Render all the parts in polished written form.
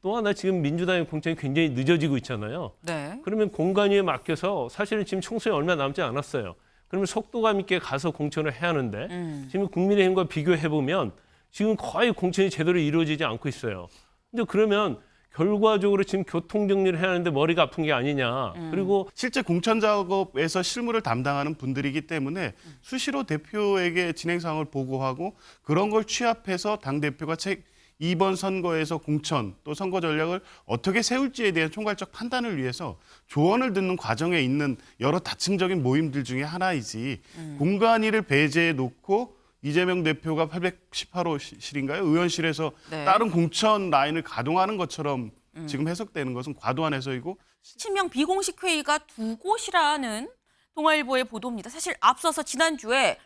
또 하나 지금 민주당의 공천이 굉장히 늦어지고 있잖아요. 네. 그러면 공관위에 맡겨서 사실은 지금 총선이 얼마 남지 않았어요. 그러면 속도감 있게 가서 공천을 해야 하는데 지금 국민의힘과 비교해보면 지금 거의 공천이 제대로 이루어지지 않고 있어요. 근데 그러면 결과적으로 지금 교통 정리를 해야 하는데 머리가 아픈 게 아니냐. 그리고 실제 공천 작업에서 실무를 담당하는 분들이기 때문에 수시로 대표에게 진행 상황을 보고하고 그런 걸 취합해서 당 대표가 이번 선거에서 공천 또 선거 전략을 어떻게 세울지에 대한 총괄적 판단을 위해서 조언을 듣는 과정에 있는 여러 다층적인 모임들 중에 하나이지 공관위를 배제해 놓고 이재명 대표가 818호실인가요? 의원실에서 네. 다른 공천 라인을 가동하는 것처럼 지금 해석되는 것은 과도한 해석이고 친명 비공식 회의가 두 곳이라는 동아일보의 보도입니다. 사실 앞서서 지난주에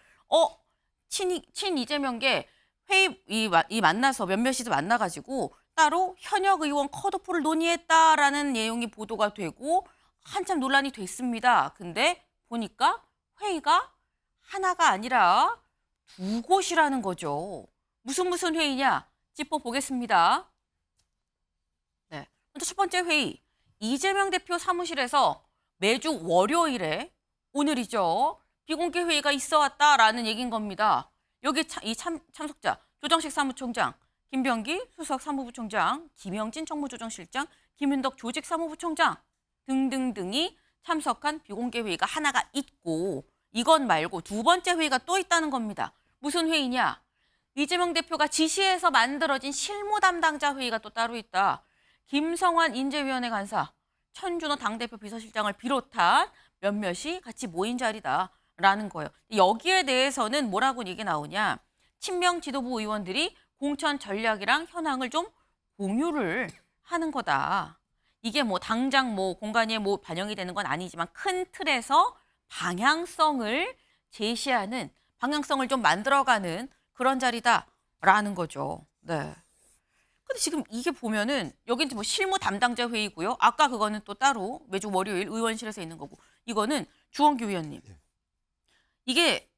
친 이재명계 회의 이 만나서 몇몇이서 만나가지고 따로 현역 의원 컷오프를 논의했다라는 내용이 보도가 되고 한참 논란이 됐습니다. 근데 보니까 회의가 하나가 아니라 두 곳이라는 거죠. 무슨 회의냐? 짚어보겠습니다. 네, 먼저 첫 번째 회의. 이재명 대표 사무실에서 매주 월요일에 오늘이죠. 비공개 회의가 있어 왔다라는 얘기인 겁니다. 여기 참석자 조정식 사무총장, 김병기 수석 사무부총장, 김영진 정무조정실장, 김윤덕 조직 사무부총장 등등등이 참석한 비공개 회의가 하나가 있고 이건 말고 두 번째 회의가 또 있다는 겁니다. 무슨 회의냐? 이재명 대표가 지시해서 만들어진 실무 담당자 회의가 또 따로 있다. 김성환 인재위원회 간사, 천준호 당대표 비서실장을 비롯한 몇몇이 같이 모인 자리다라는 거예요. 여기에 대해서는 뭐라고 얘기 나오냐? 친명 지도부 의원들이 공천 전략이랑 현황을 좀 공유를 하는 거다. 이게 뭐 당장 뭐 공간에 뭐 반영이 되는 건 아니지만 큰 틀에서 방향성을 제시하는 방향성을 좀 만들어가는 그런 자리다라는 거죠. 네. 근데 지금 이게 보면은 여기는 뭐 실무 담당자 회의고요. 아까 그거는 또 따로 매주 월요일 의원실에서 있는 거고 이거는 주원규 위원님. 이게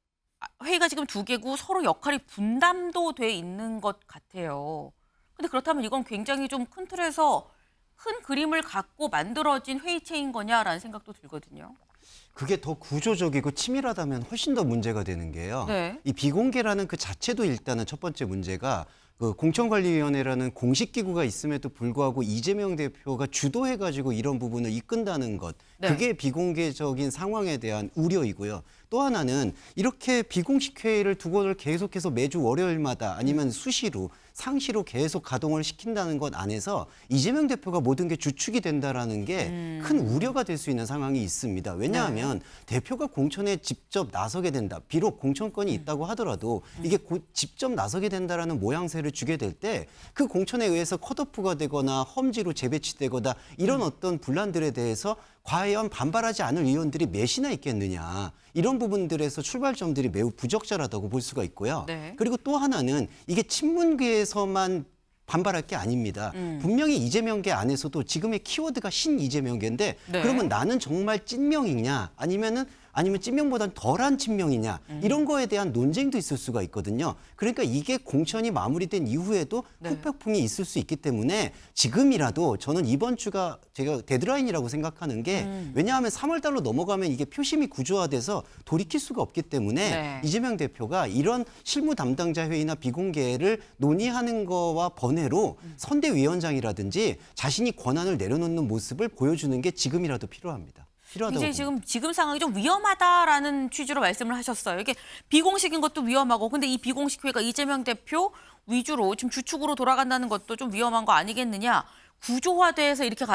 회의가 지금 두 개고 서로 역할이 분담도 돼 있는 것 같아요. 근데 그렇다면 이건 굉장히 좀 큰 틀에서 큰 그림을 갖고 만들어진 회의체인 거냐라는 생각도 들거든요. 그게 더 구조적이고 치밀하다면 훨씬 더 문제가 되는 게요. 네. 이 비공개라는 그 자체도 일단은 첫 번째 문제가 그 공천관리위원회라는 공식 기구가 있음에도 불구하고 이재명 대표가 주도해가지고 이런 부분을 이끈다는 것, 네. 그게 비공개적인 상황에 대한 우려이고요. 또 하나는 이렇게 비공식 회의를 두고를 계속해서 매주 월요일마다 아니면 수시로 상시로 계속 가동을 시킨다는 것 안에서 이재명 대표가 모든 게 주축이 된다라는 게 큰 우려가 될 수 있는 상황이 있습니다. 왜냐하면 대표가 공천에 직접 나서게 된다. 비록 공천권이 있다고 하더라도 이게 직접 나서게 된다라는 모양새를 주게 될 때 그 공천에 의해서 컷오프가 되거나 험지로 재배치되거나 이런 어떤 분란들에 대해서 과연 반발하지 않을 의원들이 몇이나 있겠느냐. 이런 부분들에서 출발점들이 매우 부적절하다고 볼 수가 있고요. 네. 그리고 또 하나는 이게 친문계에서만 반발할 게 아닙니다. 분명히 이재명계 안에서도 지금의 키워드가 신이재명계인데 네. 그러면 나는 정말 찐명이냐 아니면 찐명보다는 덜한 친명이냐 이런 거에 대한 논쟁도 있을 수가 있거든요. 그러니까 이게 공천이 마무리된 이후에도 네. 후폭풍이 있을 수 있기 때문에 지금이라도 저는 이번 주가 제가 데드라인이라고 생각하는 게 왜냐하면 3월 달로 넘어가면 이게 표심이 구조화돼서 돌이킬 수가 없기 때문에 네. 이재명 대표가 이런 실무 담당자 회의나 비공개를 논의하는 거와 번외로 선대위원장이라든지 자신이 권한을 내려놓는 모습을 보여주는 게 지금이라도 필요합니다. 필요하다고 굉장히 봅니다. 지금 상황이 좀 위험하다라는 취지로 말씀을 하셨어요. 이게 비공식인 것도 위험하고 근데 이 비공식 회의가 이재명 대표 위주로 지금 주축으로 돌아간다는 것도 좀 위험한 거 아니겠느냐. 구조화돼서 이렇게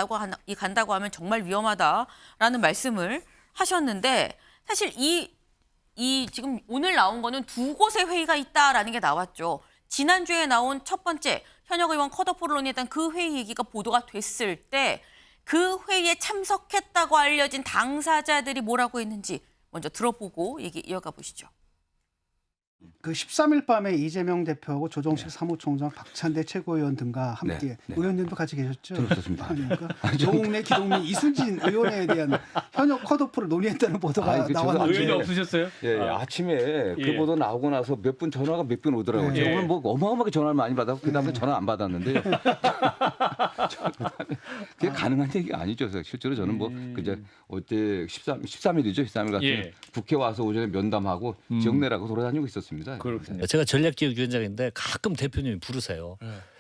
간다고 하면 정말 위험하다라는 말씀을 하셨는데 사실 이 지금 오늘 나온 거는 두 곳의 회의가 있다라는 게 나왔죠. 지난주에 나온 첫 번째 현역 의원 컷오프를 논의했던 그 회의 얘기가 보도가 됐을 때 그 회의에 참석했다고 알려진 당사자들이 뭐라고 했는지 먼저 들어보고 얘기 이어가 보시죠. 그 13일 밤에 이재명 대표하고 조정식 사무총장, 박찬대 최고위원 등과 함께 네, 네. 의원님도 같이 계셨죠? 저는 없었습니다. 아닙니까? 조웅래, 기동민, 이순진 의원에 대한 현역 컷오프를 논의했다는 보도가 그 나왔는데 의원이 없으셨어요? 예, 아침에 예. 그 보도 나오고 나서 몇 분 전화가 몇 분 오더라고요. 예. 제가 오늘 뭐 어마어마하게 전화를 많이 받았고 그다음에 전화 안 받았는데 그게 가능한 얘기가 아니죠. 실제로 저는 뭐 그제 어제 13일이죠. 13일 같은 예. 국회 와서 오전에 면담하고 지역 내라고 돌아다니고 있었습니다. 그렇군요. 제가 전략기획위원장인데 가끔 대표님이 부르세요.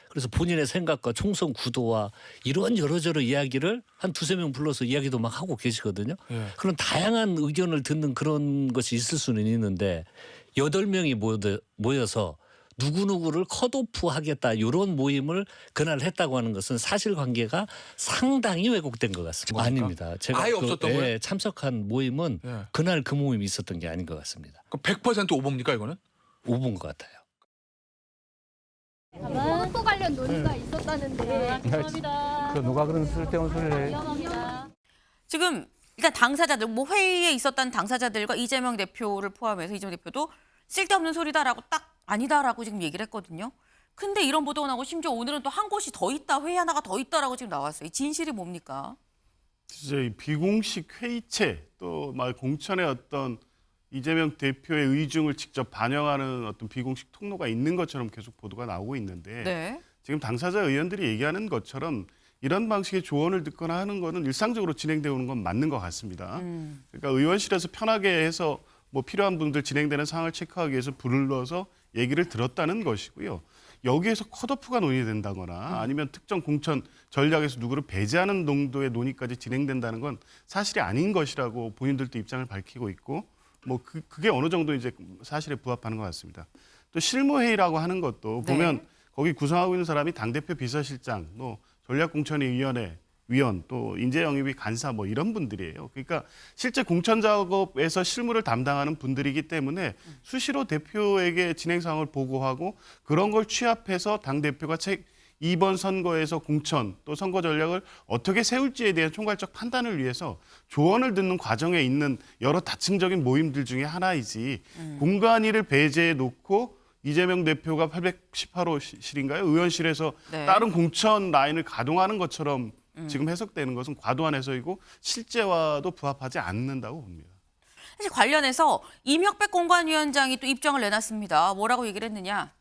그래서 본인의 생각과 총선 구도와 이런 여러저러 이야기를 한 두세 명 불러서 이야기도 막 하고 계시거든요. 그런 다양한 의견을 듣는 그런 것이 있을 수는 있는데 8명이 모여서 누구누구를 컷오프 하겠다 이런 모임을 그날 했다고 하는 것은 사실관계가 상당히 왜곡된 것 같습니다. 아닙니다. 제가 아예 없었던 거예요? 참석한 모임은 예. 그날 그 모임이 있었던 게 아닌 것 같습니다. 그럼 100% 오보입니까 이거는? 5분 것 같아요. 또 관련 논의가 있었다는데 죄송합니다. 누가 그런 쓸데없는 소리를 해. 위험합니다. 지금 일단 당사자들 뭐 회의에 있었던 당사자들과 이재명 대표를 포함해서 이재명 대표도 쓸데없는 소리다라고 딱 아니다라고 지금 얘기를 했거든요. 근데 이런 보도가 나고 심지어 오늘은 또 한 곳이 더 있다, 회의 하나가 더 있다라고 지금 나왔어요. 이 진실이 뭡니까? 이제 이 비공식 회의체 또 막 공천의 어떤 이재명 대표의 의중을 직접 반영하는 어떤 비공식 통로가 있는 것처럼 계속 보도가 나오고 있는데 네. 지금 당사자 의원들이 얘기하는 것처럼 이런 방식의 조언을 듣거나 하는 거는 일상적으로 진행되어 오는 건 맞는 것 같습니다. 그러니까 의원실에서 편하게 해서 뭐 필요한 분들 진행되는 상황을 체크하기 위해서 불러서 얘기를 들었다는 것이고요. 여기에서 컷오프가 논의된다거나 아니면 특정 공천 전략에서 누구를 배제하는 농도의 논의까지 진행된다는 건 사실이 아닌 것이라고 본인들도 입장을 밝히고 있고 뭐 그게 어느 정도 이제 사실에 부합하는 것 같습니다. 또 실무회의라고 하는 것도 네. 보면 거기 구성하고 있는 사람이 당대표 비서실장, 또 전략공천위원회 위원, 또 인재영입위 간사 뭐 이런 분들이에요. 그러니까 실제 공천 작업에서 실무를 담당하는 분들이기 때문에 수시로 대표에게 진행 상황을 보고하고 그런 걸 취합해서 당대표가 이번 선거에서 공천 또 선거 전략을 어떻게 세울지에 대한 총괄적 판단을 위해서 조언을 듣는 과정에 있는 여러 다층적인 모임들 중에 하나이지 공관위를 배제해 놓고 이재명 대표가 818호실인가요? 의원실에서 네. 다른 공천 라인을 가동하는 것처럼 지금 해석되는 것은 과도한 해석이고 실제와도 부합하지 않는다고 봅니다. 사실 관련해서 임혁백 공관위원장이 또 입장을 내놨습니다. 뭐라고 얘기를 했느냐?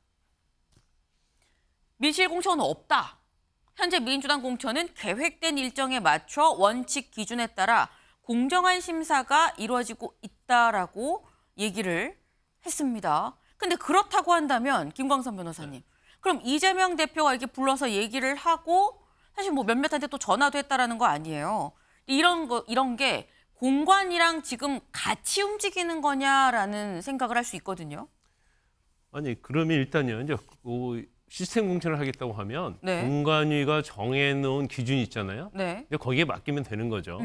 밀실 공천은 없다. 현재 민주당 공천은 계획된 일정에 맞춰 원칙 기준에 따라 공정한 심사가 이루어지고 있다라고 얘기를 했습니다. 근데 그렇다고 한다면 김광선 변호사님, 그럼 이재명 대표가 이렇게 불러서 얘기를 하고 사실 뭐 몇몇한테 또 전화도 했다라는 거 아니에요. 이런 게 공관이랑 지금 같이 움직이는 거냐라는 생각을 할 수 있거든요. 아니 그러면 일단요 이제 시스템 공천을 하겠다고 하면 네. 공관위가 정해놓은 기준이 있잖아요. 네. 근데 거기에 맡기면 되는 거죠.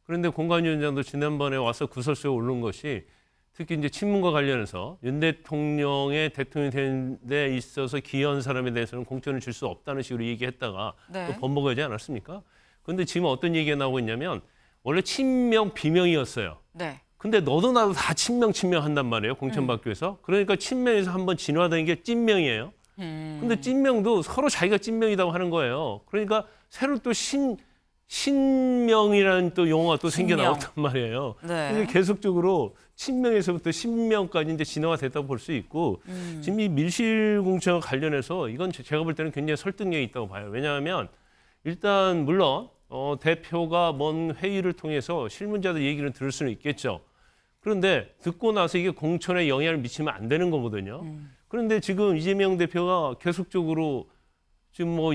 그런데 공관위원장도 지난번에 와서 구설수에 오른 것이 특히 이제 친문과 관련해서 윤 대통령의 대통령이 되는 데 있어서 기여한 사람에 대해서는 공천을 줄 수 없다는 식으로 얘기했다가 네. 또 번복하지 않았습니까? 그런데 지금 어떤 얘기가 나오고 있냐면 원래 친명 비명이었어요. 네. 근데 너도 나도 다 친명 한단 말이에요. 공천받기 위해서. 그러니까 친명에서 한번 진화된 게 찐명이에요. 근데 찐명도 서로 자기가 찐명이라고 하는 거예요. 그러니까 새로 또 신명이라는 또 용어가 또 생겨 신명. 나왔단 말이에요. 네. 근데 계속적으로 친명에서부터 신명까지 이제 진화가 됐다고 볼 수 있고 지금 이 밀실 공천과 관련해서 이건 제가 볼 때는 굉장히 설득력이 있다고 봐요. 왜냐하면 일단 물론 대표가 먼 회의를 통해서 실무자들 얘기를 들을 수는 있겠죠. 그런데 듣고 나서 이게 공천에 영향을 미치면 안 되는 거거든요. 그런데 지금 이재명 대표가 계속적으로 지금 뭐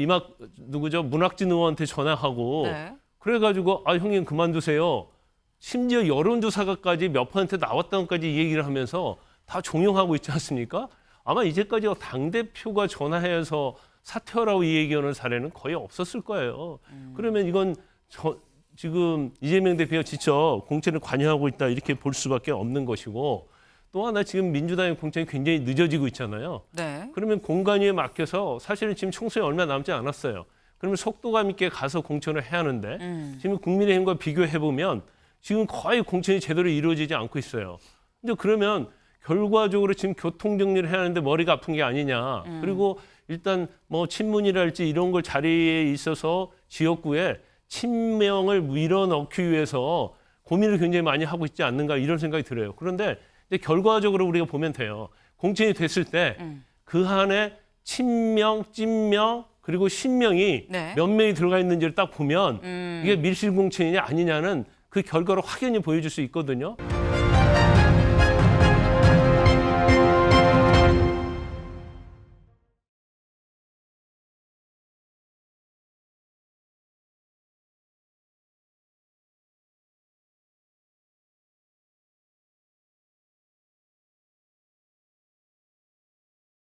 문학진 의원한테 전화하고 네. 그래가지고 형님 그만두세요. 심지어 여론조사가까지 몇 퍼센트 나왔다는 것까지 얘기를 하면서 다 종용하고 있지 않습니까? 아마 이제까지 당대표가 전화해서 사퇴하라고 얘기하는 사례는 거의 없었을 거예요. 그러면 이건 지금 이재명 대표가 지쳐 공천을 관여하고 있다 이렇게 볼 수밖에 없는 것이고 또 하나 지금 민주당의 공천이 굉장히 늦어지고 있잖아요. 네. 그러면 공관위에 맡겨서 사실은 지금 총선이 얼마 남지 않았어요. 그러면 속도감 있게 가서 공천을 해야 하는데 지금 국민의힘과 비교해 보면 지금 거의 공천이 제대로 이루어지지 않고 있어요. 근데 그러면 결과적으로 지금 교통 정리를 해야 하는데 머리가 아픈 게 아니냐. 그리고 일단 뭐 친문이랄지 이런 걸 자리에 있어서 지역구에 친명을 밀어넣기 위해서 고민을 굉장히 많이 하고 있지 않는가 이런 생각이 들어요. 그런데 이제 결과적으로 우리가 보면 돼요. 공천이 됐을 때 그 안에 친명, 찐명 그리고 신명이 네. 몇 명이 들어가 있는지를 딱 보면 이게 밀실 공천이냐 아니냐는 그 결과로 확연히 보여줄 수 있거든요.